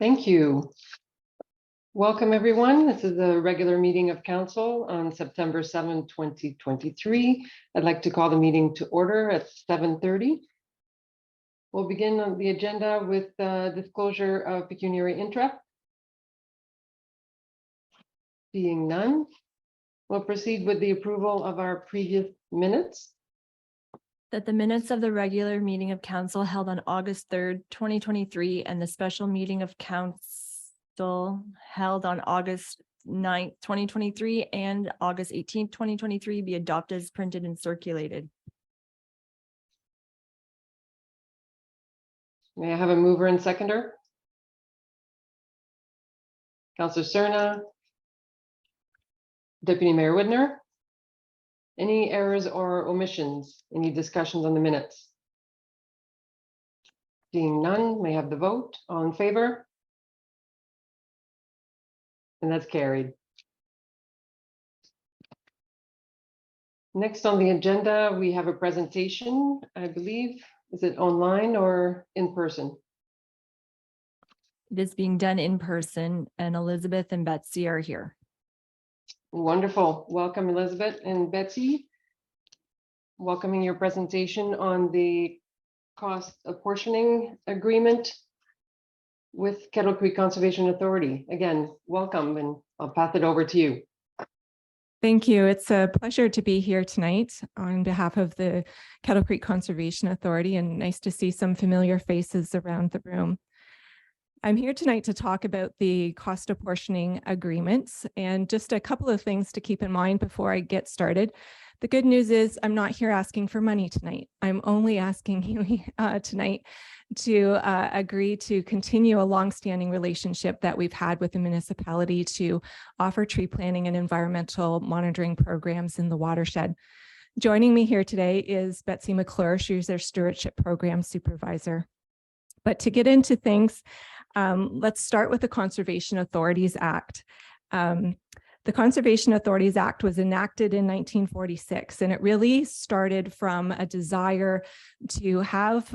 Thank you. Welcome, everyone. This is a regular meeting of council on September 7, 2023. I'd like to call the meeting to order at 7:30. We'll begin on the agenda with disclosure of pecuniary interest. Seeing none, we'll proceed with the approval of our previous minutes. That the minutes of the regular meeting of council held on August 3rd, 2023, and the special meeting of council held on August 9th, 2023, and August 18th, 2023 be adopted as printed and circulated. May I have a mover and seconder? Councillor Cerna. Deputy Mayor Widner. Any errors or omissions? Any discussions on the minutes? Seeing none, may I have the vote. All in favor? And that's carried. Next on the agenda, we have a presentation, I believe. Is it online or in person? It is being done in person, and Elizabeth and Betsy are here. Wonderful. Welcome, Elizabeth and Betsy. Welcoming your presentation on the cost apportioning agreement with Kettle Creek Conservation Authority. Again, welcome, and I'll pass it over to you. Thank you. It's a pleasure to be here tonight on behalf of the Kettle Creek Conservation Authority, and nice to see some familiar faces around the room. I'm here tonight to talk about the cost apportioning agreements, and just a couple of things to keep in mind before I get started. The good news is I'm not here asking for money tonight. I'm only asking you tonight to agree to continue a longstanding relationship that we've had with the municipality to offer tree planting and environmental monitoring programs in the watershed. Joining me here today is Betsy McClure. She's their stewardship program supervisor. But to get into things, let's start with the Conservation Authorities Act. The Conservation Authorities Act was enacted in 1946, and it really started from a desire to have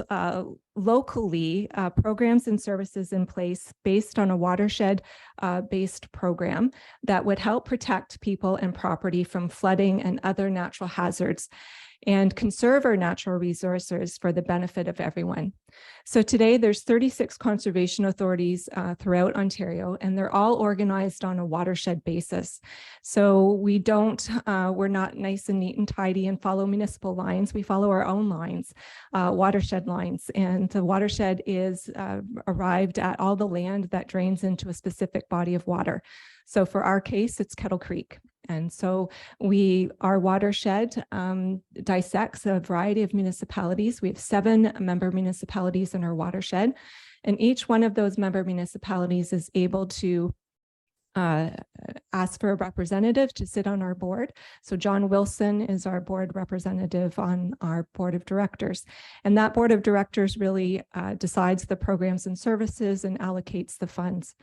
locally programs and services in place based on a watershed-based program that would help protect people and property from flooding and other natural hazards, and conserve our natural resources for the benefit of everyone. So today there's 36 conservation authorities throughout Ontario, and they're all organized on a watershed basis. So we're not nice and neat and tidy and follow municipal lines. We follow our own lines, watershed lines, and the watershed is arrived at all the land that drains into a specific body of water. So for our case, it's Kettle Creek. And so our watershed dissects a variety of municipalities. We have 7 member municipalities in our watershed, and each one of those member municipalities is able to ask for a representative to sit on our board. So John Wilson is our board representative on our board of directors. And that board of directors really decides the programs and services and allocates the funds.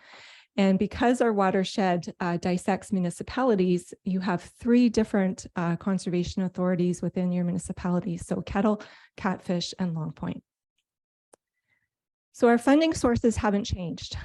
And because our watershed dissects municipalities, you have 3 different conservation authorities within your municipality. So Kettle, Catfish, and Long Point. So our funding sources haven't changed.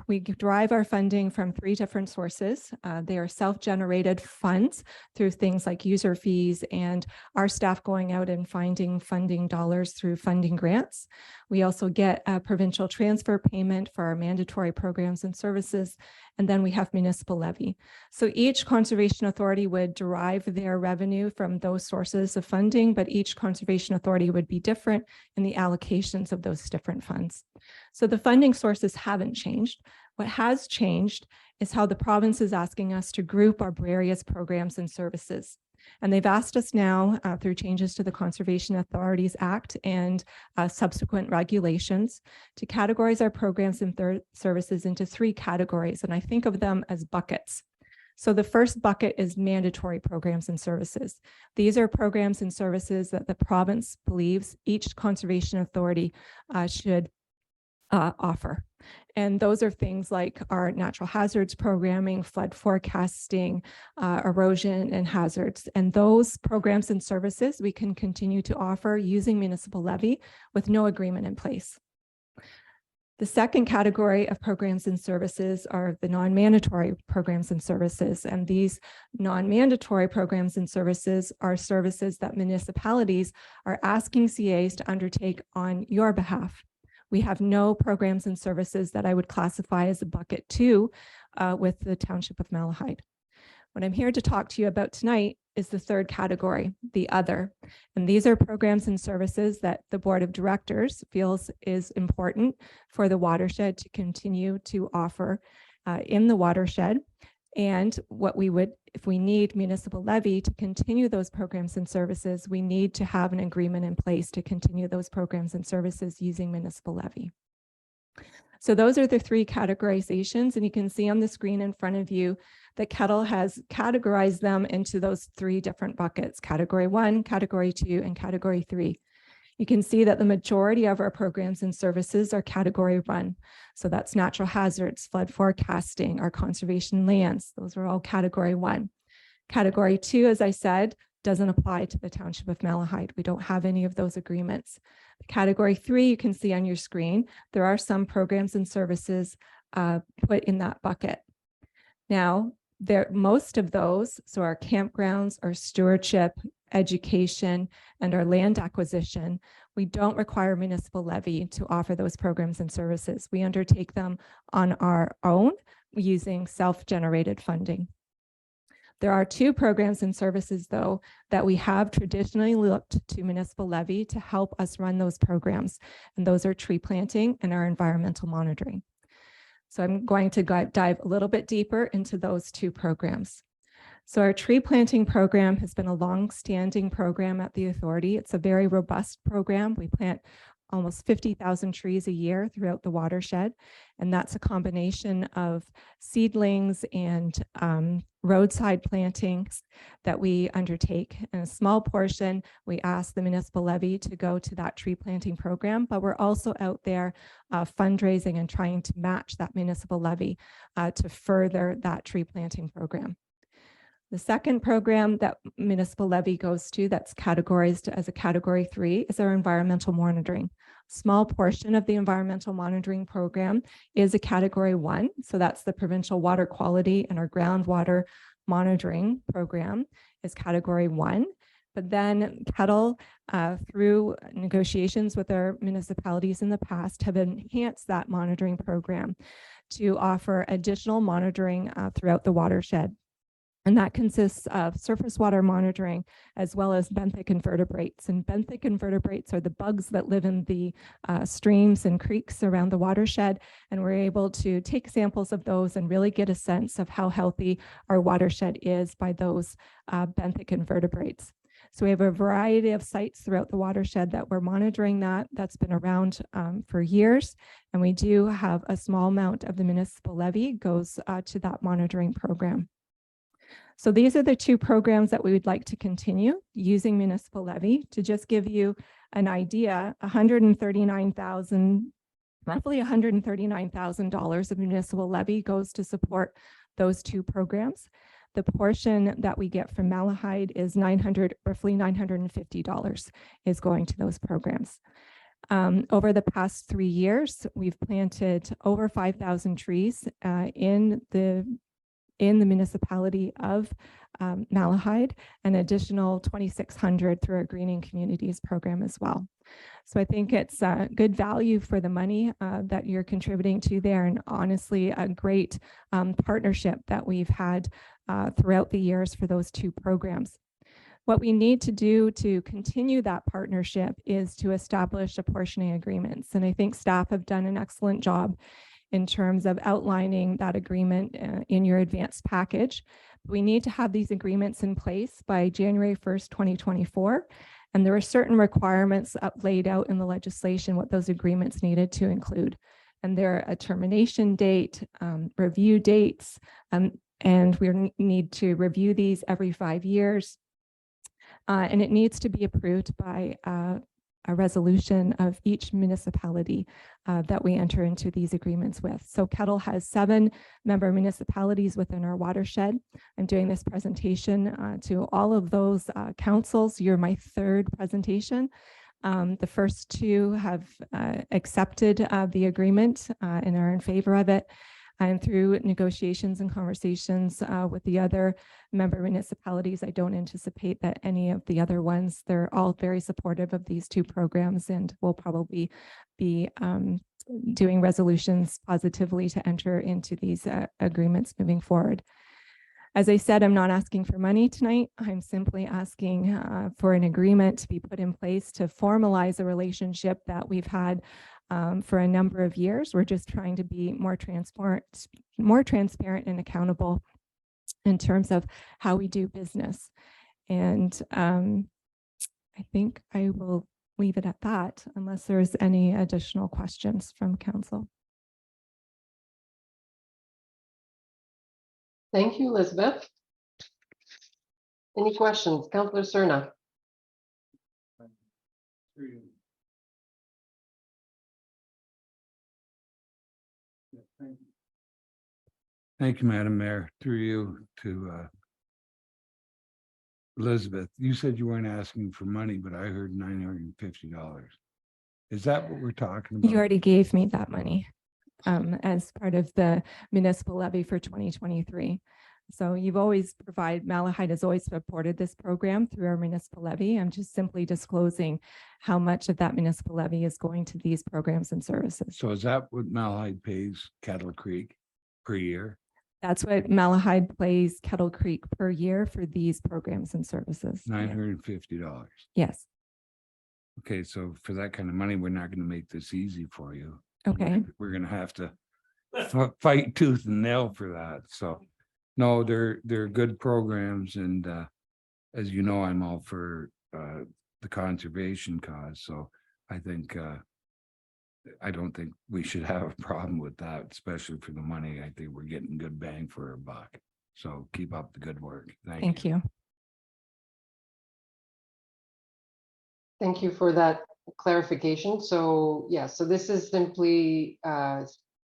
We derive our funding from 3 different sources. They are self-generated funds through things like user fees and our staff going out and finding funding dollars through funding grants. We also get a provincial transfer payment for our mandatory programs and services, and then we have municipal levy. So each conservation authority would derive their revenue from those sources of funding, but each conservation authority would be different in the allocations of those different funds. So the funding sources haven't changed. What has changed is how the province is asking us to group our various programs and services. And they've asked us now through changes to the Conservation Authorities Act and subsequent regulations to categorize our programs and services into 3 categories. And I think of them as buckets. So the first bucket is mandatory programs and services. These are programs and services that the province believes each conservation authority should offer. And those are things like our natural hazards programming, flood forecasting, erosion and hazards. And those programs and services we can continue to offer using municipal levy with no agreement in place. The second category of programs and services are the non-mandatory programs and services. And these non-mandatory programs and services are services that municipalities are asking CAs to undertake on your behalf. We have no programs and services that I would classify as a bucket 2 with the Township of Malahide. What I'm here to talk to you about tonight is the third category, the other. And these are programs and services that the Board of Directors feels is important for the watershed to continue to offer in the watershed. And what we would, if we need municipal levy to continue those programs and services, we need to have an agreement in place to continue those programs and services using municipal levy. So those are the three categorizations, and you can see on the screen in front of you that Kettle has categorized them into those three different buckets: Category 1, Category 2, and Category 3. You can see that the majority of our programs and services are Category 1. So that's natural hazards, flood forecasting, our conservation lands. Those are all Category 1. Category 2, as I said, doesn't apply to the Township of Malahide. We don't have any of those agreements. Category 3, you can see on your screen, there are some programs and services put in that bucket. Now, most of those, so our campgrounds, our stewardship, education, and our land acquisition, we don't require municipal levy to offer those programs and services. We undertake them on our own using self-generated funding. There are two programs and services, though, that we have traditionally looked to municipal levy to help us run those programs, and those are tree planting and our environmental monitoring. So I'm going to dive a little bit deeper into those two programs. So our tree planting program has been a long-standing program at the authority. It's a very robust program. We plant almost 50,000 trees a year throughout the watershed, and that's a combination of seedlings and roadside plantings that we undertake. And a small portion, we ask the municipal levy to go to that tree planting program, but we're also out there fundraising and trying to match that municipal levy to further that tree planting program. The second program that municipal levy goes to, that's categorized as a Category 3, is our environmental monitoring. Small portion of the environmental monitoring program is a Category 1. So that's the provincial water quality, and our groundwater monitoring program is Category 1. But then Kettle, through negotiations with our municipalities in the past, have enhanced that monitoring program to offer additional monitoring throughout the watershed. And that consists of surface water monitoring, as well as benthic invertebrates. And benthic invertebrates are the bugs that live in the streams and creeks around the watershed. And we're able to take samples of those and really get a sense of how healthy our watershed is by those benthic invertebrates. So we have a variety of sites throughout the watershed that we're monitoring that's been around for years. And we do have a small amount of the municipal levy goes to that monitoring program. So these are the two programs that we would like to continue using municipal levy. To just give you an idea, roughly $139,000 of municipal levy goes to support those two programs. The portion that we get from Malahide is roughly $950 is going to those programs. Over the past 3 years, we've planted over 5,000 trees in the municipality of Malahide, an additional 2,600 through our Greening Communities program as well. So I think it's good value for the money that you're contributing to there, and honestly a great partnership that we've had throughout the years for those two programs. What we need to do to continue that partnership is to establish apportioning agreements, and I think staff have done an excellent job in terms of outlining that agreement in your advanced package. We need to have these agreements in place by January 1st, 2024. And there are certain requirements laid out in the legislation what those agreements needed to include. And there are a termination date, review dates, and we need to review these every 5 years. And it needs to be approved by a resolution of each municipality that we enter into these agreements with. So Kettle has 7 member municipalities within our watershed. I'm doing this presentation to all of those councils. You're my 3rd presentation The first two have accepted the agreement and are in favor of it. And through negotiations and conversations with the other member municipalities, I don't anticipate that any of the other ones, they're all very supportive of these two programs, and will probably be doing resolutions positively to enter into these agreements moving forward. As I said, I'm not asking for money tonight. I'm simply asking for an agreement to be put in place to formalize a relationship that we've had for a number of years. We're just trying to be more transparent and accountable in terms of how we do business. And I think I will leave it at that unless there's any additional questions from council. Thank you, Elizabeth. Any questions? Councillor Cerna. Thank you, Madam Mayor. Through you to Elizabeth. You said you weren't asking for money, but I heard $950. Is that what we're talking about? You already gave me that money as part of the municipal levy for 2023. So you've always provided, Malahide has always supported this program through our municipal levy. I'm just simply disclosing how much of that municipal levy is going to these programs and services. So is that what Malahide pays Kettle Creek per year? That's what Malahide pays Kettle Creek per year for these programs and services. $950. Yes. Okay, so for that kind of money, we're not going to make this easy for you. Okay. We're going to have to fight tooth and nail for that. So no, they're good programs. And as you know, I'm all for the conservation cause. So I think I don't think we should have a problem with that, especially for the money. I think we're getting good bang for our buck. So keep up the good work. Thank you. Thank you for that clarification. So yeah, so this is simply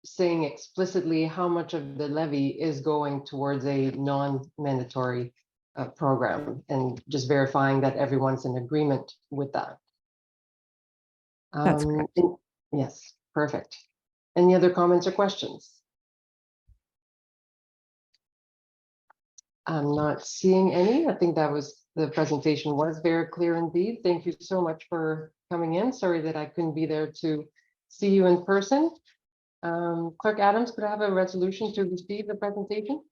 saying explicitly how much of the levy is going towards a non-mandatory program, and just verifying that everyone's in agreement with that. That's correct. Yes, perfect. Any other comments or questions? I'm not seeing any. I think that was, the presentation was very clear indeed. Thank you so much for coming in. Sorry that I couldn't be there to see you in person. Clerk Adams, could I have a resolution to receive the presentation?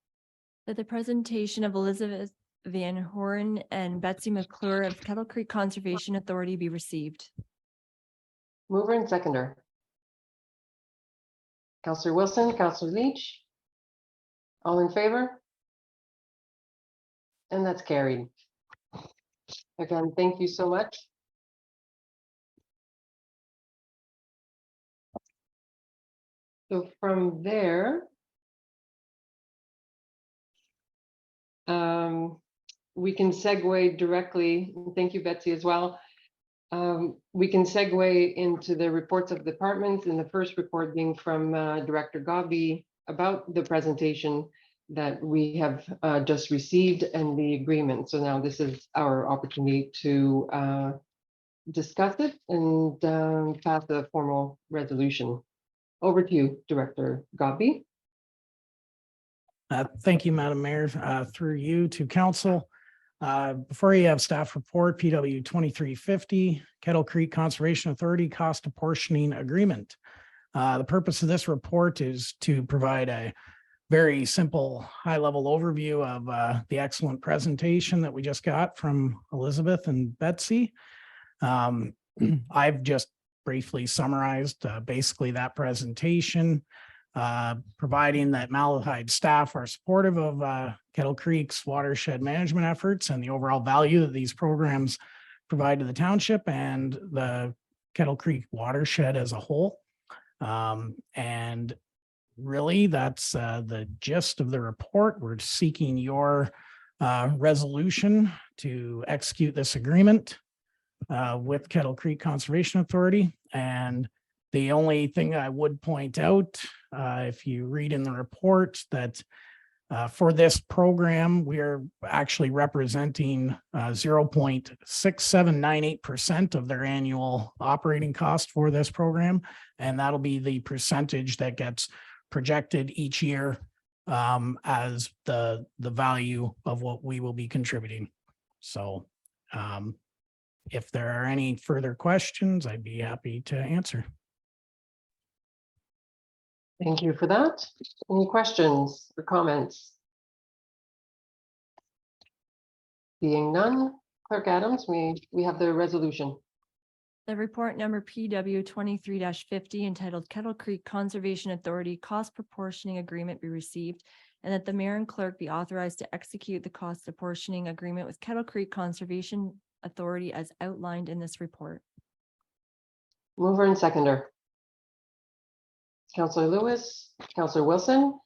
That the presentation of Elizabeth Van Horn and Betsy McClure of Kettle Creek Conservation Authority be received. Mover and seconder. Councillor Wilson, Councillor Leach. All in favor? And that's carried. Again, thank you so much. So from there, we can segue directly. Thank you, Betsy, as well. We can segue into the reports of departments, and the first report being from Director Gobby about the presentation that we have just received and the agreement. So now this is our opportunity to discuss it and pass a formal resolution. Over to you, Director Gobby. Thank you, Madam Mayor. Through you to council. Before you have staff report, PW 2350, Kettle Creek Conservation Authority cost apportioning agreement. The purpose of this report is to provide a very simple high-level overview of the excellent presentation that we just got from Elizabeth and Betsy. I've just briefly summarized basically that presentation, providing that Malahide staff are supportive of Kettle Creek's watershed management efforts and the overall value that these programs provide to the township and the Kettle Creek watershed as a whole. And really, that's the gist of the report. We're seeking your resolution to execute this agreement with Kettle Creek Conservation Authority. And the only thing I would point out, if you read in the report, that For this program, we are actually representing 0.6798% of their annual operating cost for this program. And that'll be the percentage that gets projected each year as the value of what we will be contributing. So if there are any further questions, I'd be happy to answer. Thank you for that. Any questions or comments? Being none, Clerk Adams, we have the resolution. The report number PW 23-50 entitled Kettle Creek Conservation Authority Cost Proportioning Agreement be received, and that the mayor and clerk be authorized to execute the cost apportioning agreement with Kettle Creek Conservation Authority as outlined in this report. Mover and seconder. Councillor Lewis, Councillor Wilson.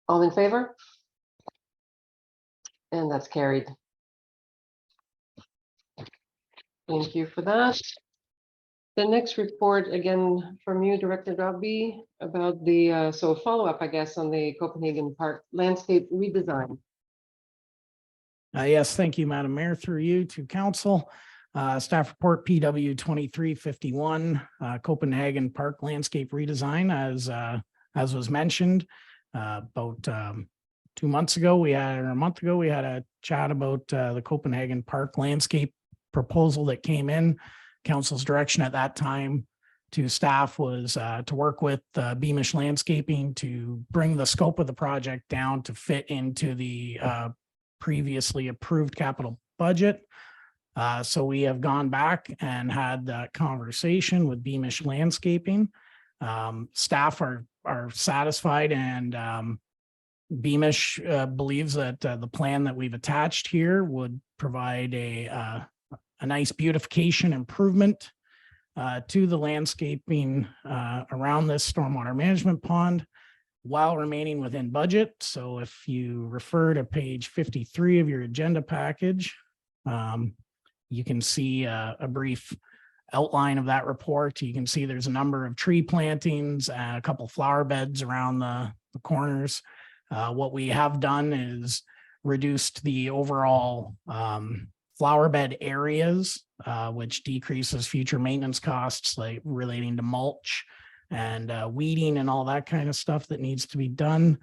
All in favor? And that's carried. Thank you for that. The next report, again, from you, Director Dobby, about the, so follow-up, I guess, on the Copenhagen Park landscape redesign. Yes, thank you, Madam Mayor, through you to council. Staff report PW 2351, Copenhagen Park landscape redesign, as was mentioned. About 2 months ago, or a month ago, we had a chat about the Copenhagen Park landscape proposal that came in. Council's direction at that time to staff was to work with Beamish Landscaping to bring the scope of the project down to fit into the previously approved capital budget. So we have gone back and had that conversation with Beamish Landscaping. Staff are satisfied, and Beamish believes that the plan that we've attached here would provide a nice beautification improvement to the landscaping around this stormwater management pond while remaining within budget. So if you refer to page 53 of your agenda package, you can see a brief outline of that report. You can see there's a number of tree plantings, a couple flower beds around the corners. What we have done is reduced the overall flower bed areas, which decreases future maintenance costs, like relating to mulch and weeding and all that kind of stuff that needs to be done.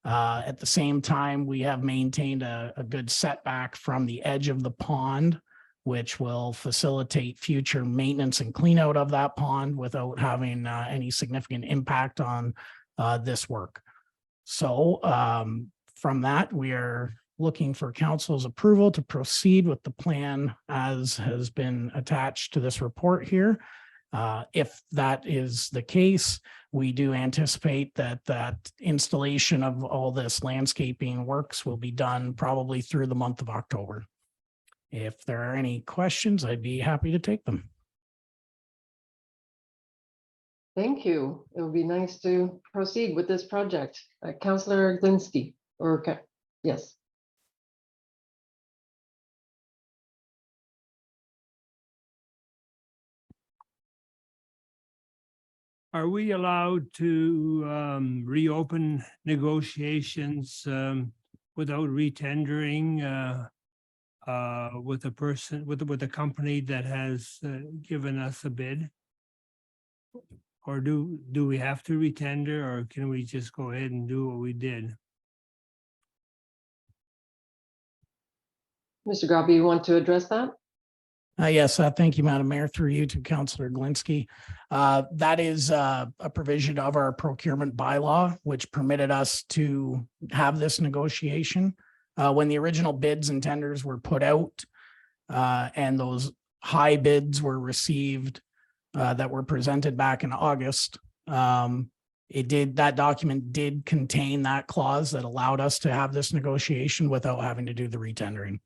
At the same time, we have maintained a good setback from the edge of the pond, which will facilitate future maintenance and clean out of that pond without having any significant impact on this work. So from that, we are looking for council's approval to proceed with the plan as has been attached to this report here. If that is the case, we do anticipate that installation of all this landscaping works will be done probably through the month of October. If there are any questions, I'd be happy to take them. Thank you. It would be nice to proceed with this project. Councillor Glinsky, yes. Are we allowed to reopen negotiations without retendering with a person, with a company that has given us a bid? Or do we have to retender, or can we just go ahead and do what we did? Mr. Grabby, you want to address that? Yes, thank you, Madam Mayor, through you to Councillor Glinsky. That is a provision of our procurement bylaw, which permitted us to have this negotiation. When the original bids and tenders were put out and those high bids were received that were presented back in August, that document did contain that clause that allowed us to have this negotiation without having to do the retendering.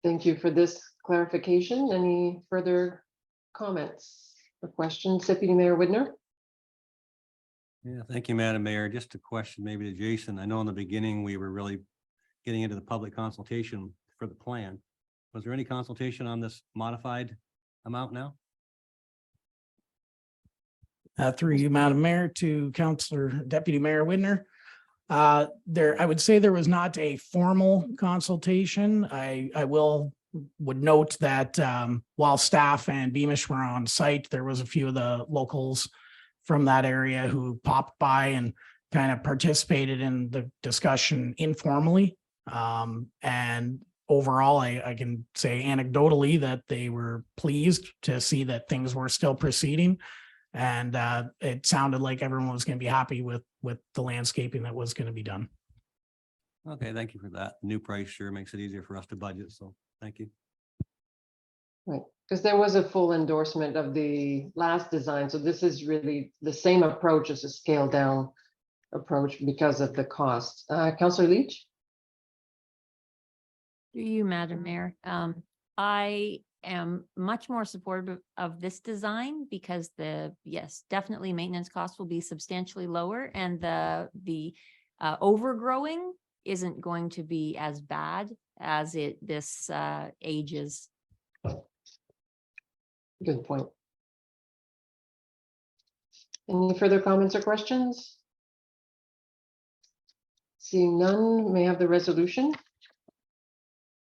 Thank you for this clarification. Any further comments or questions? Deputy Mayor Widner? Yeah, thank you, Madam Mayor. Just a question maybe to Jason. I know in the beginning we were really getting into the public consultation for the plan. Was there any consultation on this modified amount now? Through you, Madam Mayor, to Councillor Deputy Mayor Widner. I would say there was not a formal consultation. I would note that while staff and Beamish were on site, there was a few of the locals from that area who popped by and kind of participated in the discussion informally. And overall, I can say anecdotally that they were pleased to see that things were still proceeding. And it sounded like everyone was going to be happy with the landscaping that was going to be done. Okay, thank you for that. New price sure makes it easier for us to budget, so thank you. Right, because there was a full endorsement of the last design, so this is really the same approach as a scaled down approach because of the cost. Councillor Leach? Through you, Madam Mayor. I am much more supportive of this design because yes, definitely maintenance costs will be substantially lower and the overgrowing isn't going to be as bad as this ages. Good point. Any further comments or questions? Seeing none, may I have the resolution?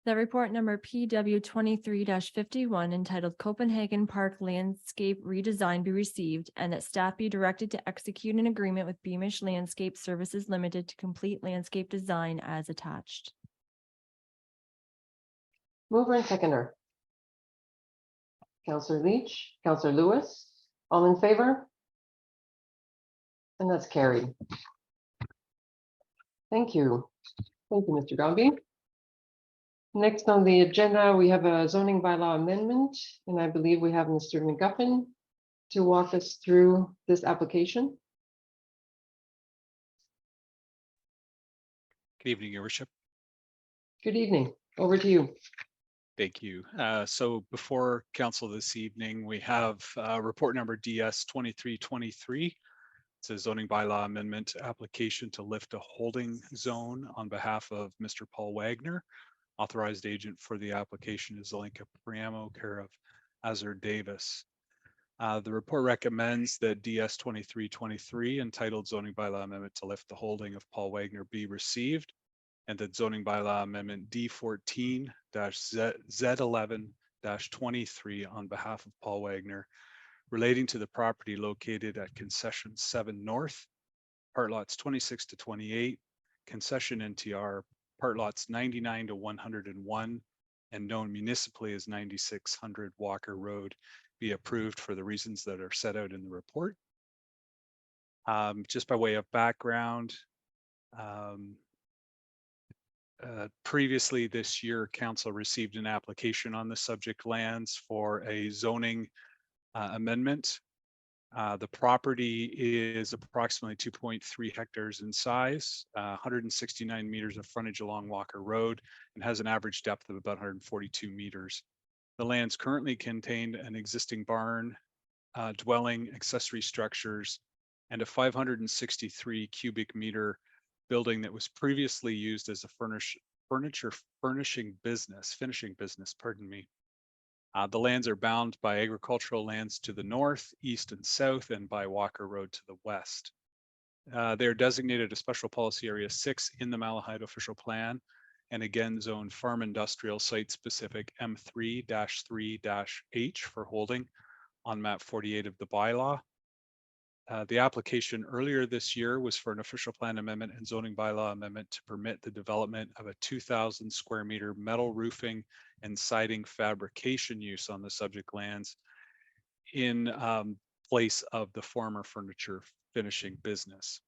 The report number PW 23-51 entitled Copenhagen Park Landscape Redesign be received and that staff be directed to execute an agreement with Beamish Landscape Services Limited to complete landscape design as attached. Mover and seconder. Councillor Leach, Councillor Lewis, all in favor? And that's carried. Thank you. Thank you, Mr. Gombe. Next on the agenda, we have a zoning bylaw amendment, and I believe we have Mr. McGuffin to walk us through this application. Good evening, Your Worship. Good evening. Over to you. Thank you. So before council this evening, we have report number DS 2323. It's a zoning bylaw amendment application to lift a holding zone on behalf of Mr. Paul Wagner. Authorized agent for the application is Zelenka Priamo, care of Azur Davis. The report recommends that DS 2323 entitled zoning bylaw amendment to lift the holding of Paul Wagner be received, and that zoning bylaw amendment D14-Z11-23 on behalf of Paul Wagner relating to the property located at concession 7 North, part lots 26 to 28, concession NTR, part lots 99 to 101, and known municipally as 9600 Walker Road be approved for the reasons that are set out in the report. Just by way of background, previously this year, council received an application on the subject lands for a zoning amendment. The property is approximately 2.3 hectares in size, 169 meters of frontage along Walker Road, and has an average depth of about 142 meters. The lands currently contain an existing barn, dwelling, accessory structures, and a 563 cubic meter building that was previously used as a finishing business, pardon me. The lands are bound by agricultural lands to the north, east, and south, and by Walker Road to the west. They're designated a special policy area 6 in the Malahide official plan, and again zoned farm industrial site specific M3-3-H for holding on map 48 of the bylaw. The application earlier this year was for an official plan amendment and zoning bylaw amendment to permit the development of a 2,000 square meter metal roofing and siding fabrication use on the subject lands in place of the former furniture finishing business.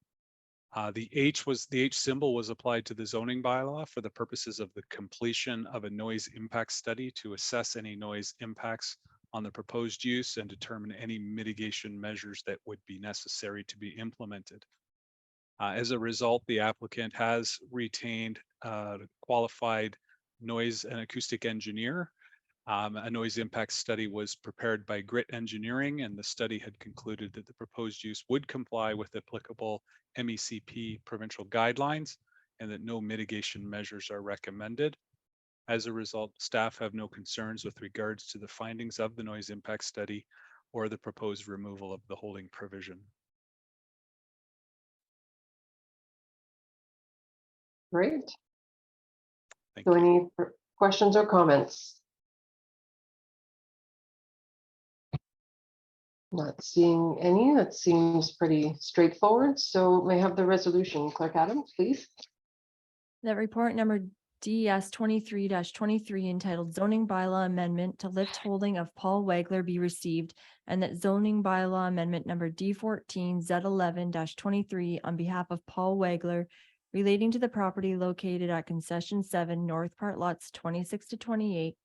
The H symbol was applied to the zoning bylaw for the purposes of the completion of a noise impact study to assess any noise impacts on the proposed use and determine any mitigation measures that would be necessary to be implemented. As a result, the applicant has retained a qualified noise and acoustic engineer. A noise impact study was prepared by Grit Engineering, and the study had concluded that the proposed use would comply with applicable MECP provincial guidelines and that no mitigation measures are recommended. As a result, staff have no concerns with regards to the findings of the noise impact study or the proposed removal of the holding provision. Great. Thank So you. any questions or comments? Not seeing any. That seems pretty straightforward. So may I have the resolution, Clerk Adams, please? That report number DS 23-23 entitled zoning bylaw amendment to lift holding of Paul Wagler be received, and that zoning bylaw amendment number D 14 Z 11-23 on behalf of Paul Wagler relating to the property located at concession 7 North Part Lots 26 to 28,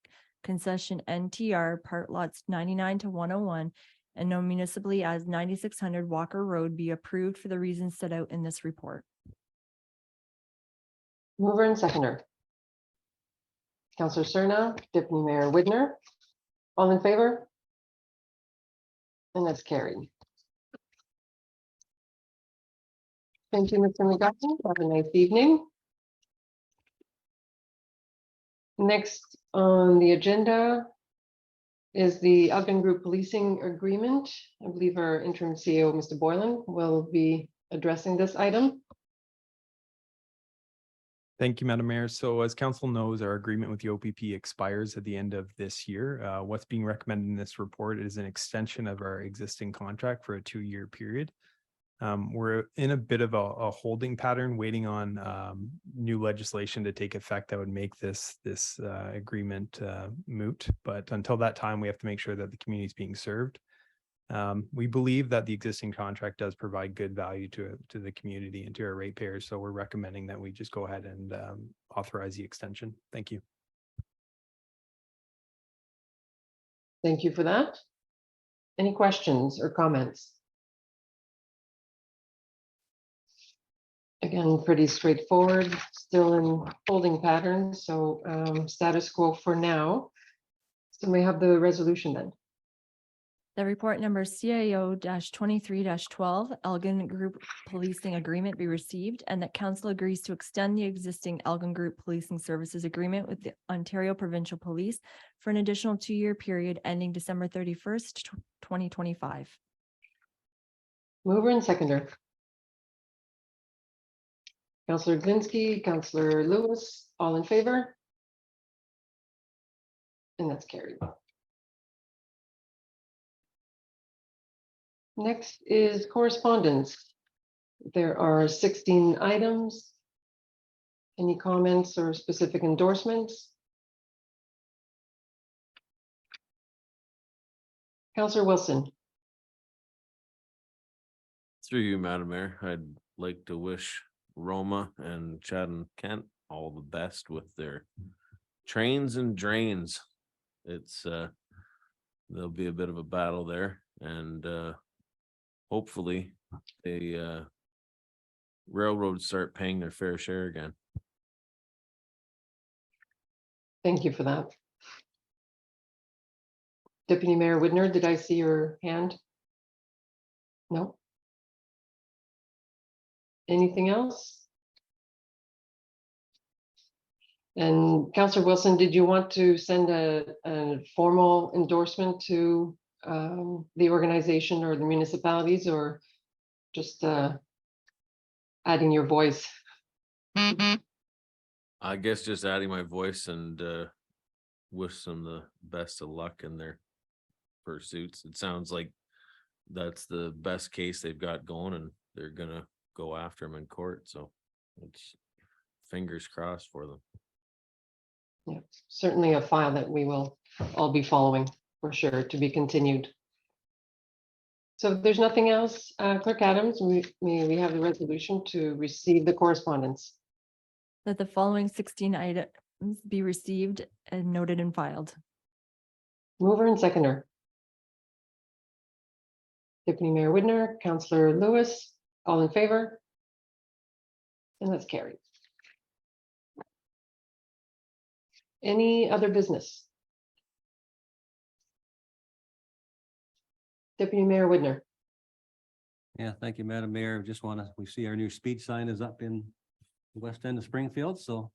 concession NTR Part Lots 99 to 101, and known municipally as 9600 Walker Road be approved for the reasons set out in this report. Mover and seconder. Councillor Cerna, Deputy Mayor Widner. All in favor? And that's carried. Thank you, Mr. McGuffin. Have a nice evening. Next on the agenda is the Elgin Group Policing Agreement. I believe our interim CEO, Mr. Boylan, will be addressing this item. Thank you, Madam Mayor. So as council knows, our agreement with the OPP expires at the end of this year. What's being recommended in this report is an extension of our existing contract for a 2-year period. We're in a bit of a holding pattern, waiting on new legislation to take effect that would make this agreement moot. But until that time, we have to make sure that the community is being served. We believe that the existing contract does provide good value to the community and to our ratepayers. So we're recommending that we just go ahead and authorize the extension. Thank you. Thank you for that. Any questions or comments? Again, pretty straightforward, still in holding pattern, so status quo for now. So may I have the resolution then? The report number CIO 23-12 Elgin Group Policing Agreement be received, and that council agrees to extend the existing Elgin Group Policing Services Agreement with the Ontario Provincial Police for an additional 2-year period ending December 31st, 2025. Mover and seconder. Councillor Glinsky, Councillor Lewis, all in favor? And that's carried. Next is correspondence. There are 16 items. Any comments or specific endorsements? Councillor Wilson. Through you, Madam Mayor, I'd like to wish Roma and Chad and Kent all the best with their trains and drains. It's there'll be a bit of a battle there, and hopefully the railroads start paying their fair share again. Thank you for that. Deputy Mayor Widner, did I see your hand? No? Anything else? And Councillor Wilson, did you want to send a formal endorsement to the organization or the municipalities, or just adding your voice? I guess just adding my voice and wish them the best of luck in their pursuits. It sounds like that's the best case they've got going, and they're gonna go after them in court. So it's fingers crossed for them. Yeah, certainly a file that we will all be following for sure, to be continued. So if there's nothing else, Clerk Adams, may we have the resolution to receive the correspondence? That the following 16 items be received and noted and filed. Mover and seconder. Deputy Mayor Widner, Councillor Lewis, all in favor? And that's carried. Any other business? Deputy Mayor Widner. Yeah, thank you, Madam Mayor. Just we see our new speed sign is up in the west end of Springfield, so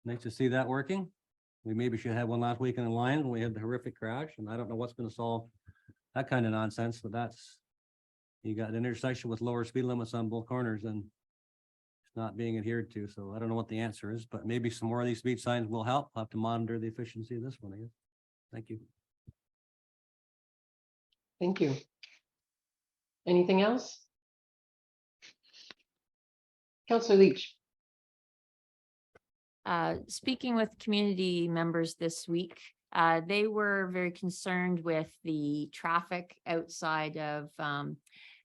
nice to see that working. We maybe should have one last weekend in line when we had the horrific crash, and I don't know what's gonna solve that kind of nonsense, but that's, you got an intersection with lower speed limits on both corners and it's not being adhered to. So I don't know what the answer is, but maybe some more of these speed signs will help. I'll have to monitor the efficiency of this one, I guess. Thank you. Thank you. Anything else? Councillor Leach. Speaking with community members this week, they were very concerned with the traffic outside of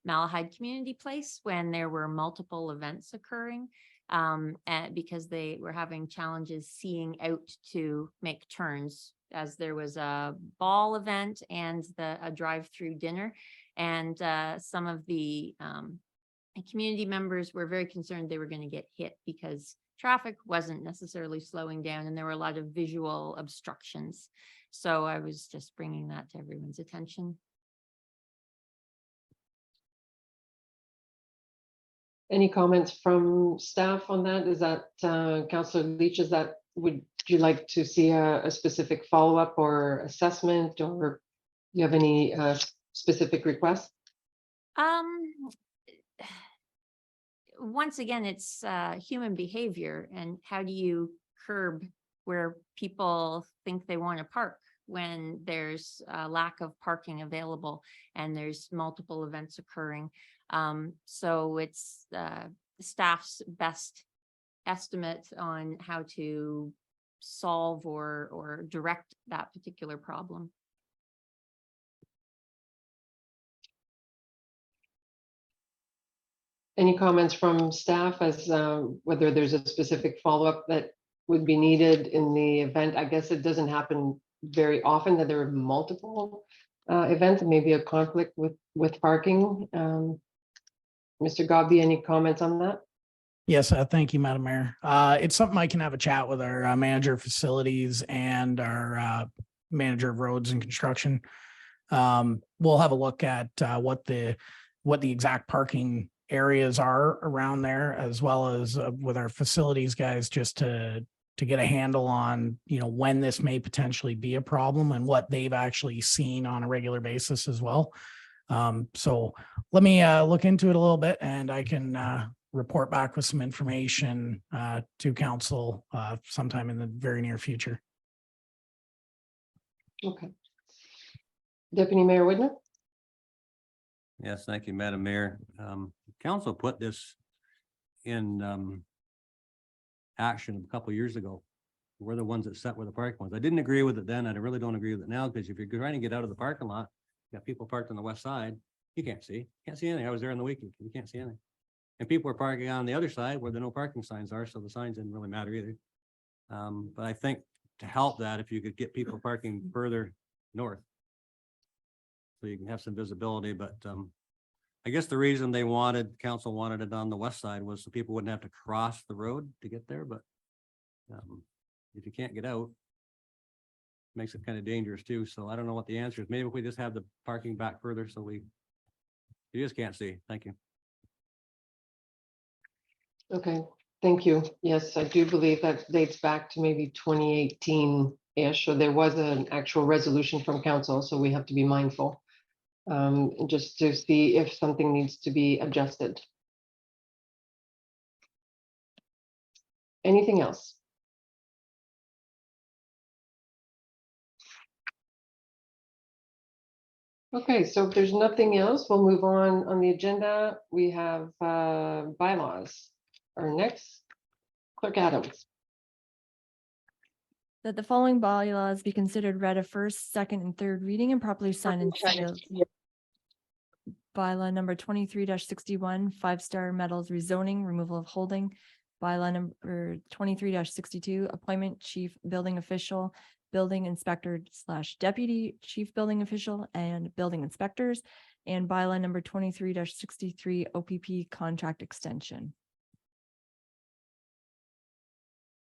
Malahide Community Place when there were multiple events occurring. And because they were having challenges seeing out to make turns, as there was a ball event and a drive-through dinner. And some of the community members were very concerned they were going to get hit because traffic wasn't necessarily slowing down and there were a lot of visual obstructions. So I was just bringing that to everyone's attention. Any comments from staff on that? Is that, Councillor Leach, is that, would you like to see a specific follow-up or assessment, or you have any specific requests? Once again, it's human behavior, and how do you curb where people think they want to park when there's a lack of parking available and there's multiple events occurring. So it's staff's best estimate on how to solve or direct that particular problem. Any comments from staff as whether there's a specific follow-up that would be needed in the event? I guess it doesn't happen very often that there are multiple events, and maybe a conflict with parking. Mr. Gobby, any comments on that? Yes, thank you, Madam Mayor. It's something I can have a chat with our manager of facilities and our manager of roads and construction. We'll have a look at what the exact parking areas are around there, as well as with our facilities guys, just to get a handle on, you know, when this may potentially be a problem and what they've actually seen on a regular basis as well. So let me look into it a little bit, and I can report back with some information to council sometime in the very near future. Okay. Deputy Mayor Whitner? Yes, thank you, Madam Mayor. Council put this in action a couple of years ago. We're the ones that set where the parking was. I didn't agree with it then. I really don't agree with it now, because if you're trying to get out of the parking lot, you got people parked on the west side, you can't see anything. I was there on the weekend. You can't see anything. And people are parking on the other side where the no parking signs are, so the signs didn't really matter either. But I think to help that, if you could get people parking further north, so you can have some visibility, but I guess the reason council wanted it on the west side was so people wouldn't have to cross the road to get there, but if you can't get out, it makes it kind of dangerous too. So I don't know what the answer is. Maybe if we just have the parking back further so you just can't see. Thank you. Okay, thank you. Yes, I do believe that dates back to maybe 2018-ish, so there was an actual resolution from council, so we have to be mindful. Just to see if something needs to be adjusted. Anything else? Okay, so if there's nothing else, we'll move on the agenda. We have bylaws. Our next, Clerk Adams. That the following bylaws be considered read a first, second, and third reading and properly signed and sealed. Bylaw number 23-61, 5-star metals rezoning, removal of holding. Bylaw number 23-62, appointment chief building official, building inspector / deputy chief building official, and building inspectors. And bylaw number 23-63, OPP contract extension.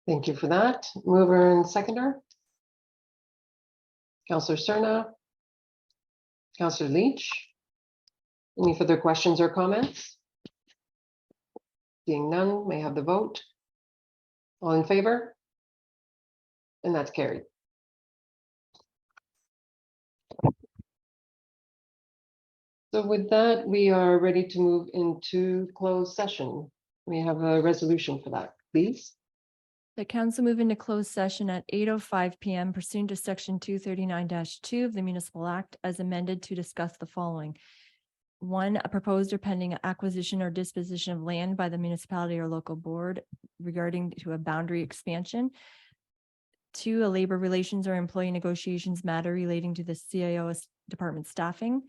Thank you for that. Mover and seconder. Councillor Cerna. Councillor Leach. Any further questions or comments? Seeing none, may I have the vote. All in favor? And that's carried. So with that, we are ready to move into closed session. We have a resolution for that, please. The council move into closed session at 8:05 PM pursuant to section 239-2 of the Municipal Act as amended to discuss the following. One, a proposed or pending acquisition or disposition of land by the municipality or local board regarding to a boundary expansion. Two, a labor relations or employee negotiations matter relating to the CIO department staffing.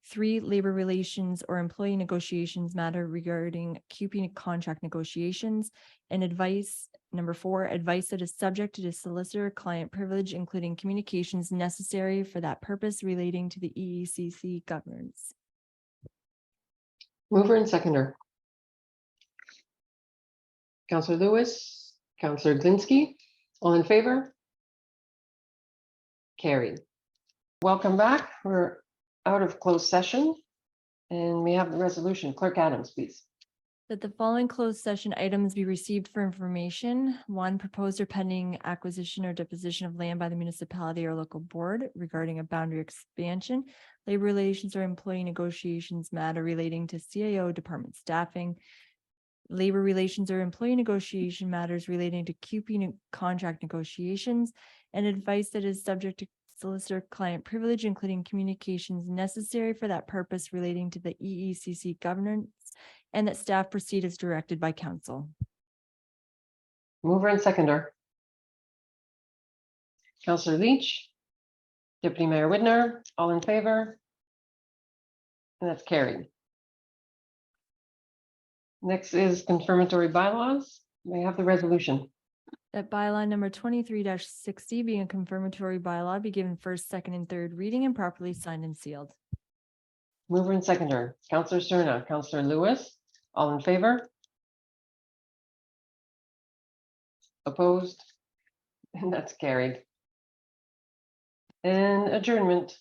Three, labor relations or employee negotiations matter regarding QP contract negotiations. And advice, number four, advice that is subject to the solicitor client privilege, including communications necessary for that purpose relating to the EECC governance. Mover and seconder. Counselor Lewis, Counselor Glinski, all in favor? Carried. Welcome back. We're out of closed session. And we have the resolution. Clerk Adams, please. That the following closed session items be received for information. One, proposed or pending acquisition or deposition of land by the municipality or local board regarding a boundary expansion. Labor relations or employee negotiations matter relating to CAO department staffing. Labor relations or employee negotiation matters relating to QP contract negotiations, and advice that is subject to solicitor client privilege, including communications necessary for that purpose relating to the EECC governance, and that staff proceed as directed by council. Mover and seconder. Counselor Leach, Deputy Mayor Widner, all in favor? And that's carried. Next is confirmatory bylaws. May I have the resolution? That bylaw number 23-60 being a confirmatory bylaw be given first, second, and third reading and properly signed and sealed. Mover and seconder. Counselor Cerna, Counselor Lewis, all in favor? Opposed? And that's carried. And adjournment.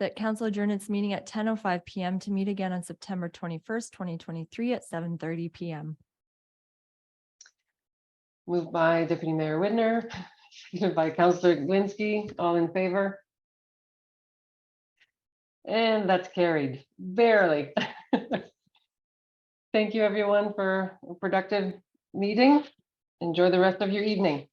That council adjourn its meeting at 10:05 PM to meet again on September 21st, 2023 at 7:30 PM. Moved by Deputy Mayor Widner, seconded by Counselor Glinski, all in favor? And that's carried, barely. Thank you, everyone, for a productive meeting. Enjoy the rest of your evening.